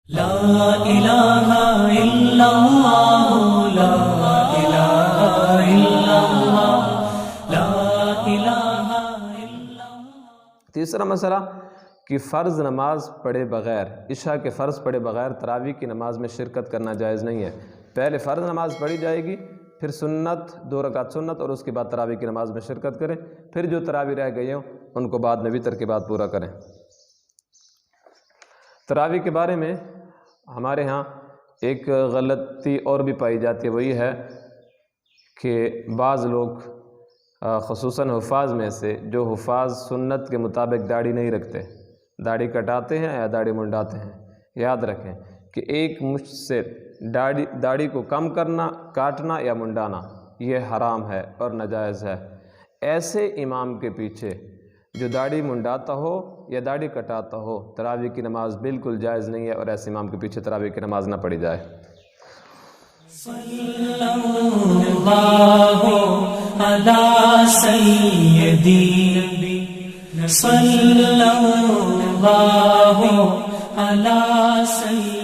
لا الہ الا اللہ لا الہ الا اللہ لا الہ الا اللہ۔ تیسرا مسئلہ کہ فرض نماز پڑھے بغیر، عشاء کے فرض پڑھے بغیر تراویح کی نماز میں شرکت کرنا جائز نہیں ہے۔ پہلے فرض نماز پڑھی جائے گی، پھر سنت 2 رکعت سنت، اور اس کے بعد تراویح کی نماز میں شرکت کریں، پھر جو تراویح رہ گئی ہوں ان کو بعد میں وتر کے بعد پورا کریں۔ تراویح کے بارے میں ہمارے ہاں ایک غلطی اور بھی پائی جاتی ہے، وہ یہ ہے کہ بعض لوگ خصوصاً حفاظ میں سے جو حفاظ سنت کے مطابق داڑھی نہیں رکھتے، داڑھی کٹاتے ہیں یا داڑھی منڈاتے ہیں۔ یاد رکھیں کہ ایک مشت سے داڑھی کو کم کرنا، کاٹنا یا منڈانا یہ حرام ہے اور ناجائز ہے۔ ایسے امام کے پیچھے جو داڑھی منڈاتا ہو یا داڑھی کٹاتا ہو، تراویح کی نماز بالکل جائز نہیں ہے، اور ایسے امام کے پیچھے تراویح کی نماز نہ پڑھی جائے۔ صلی اللہ علی سیدی صلی اللہ علی سیدی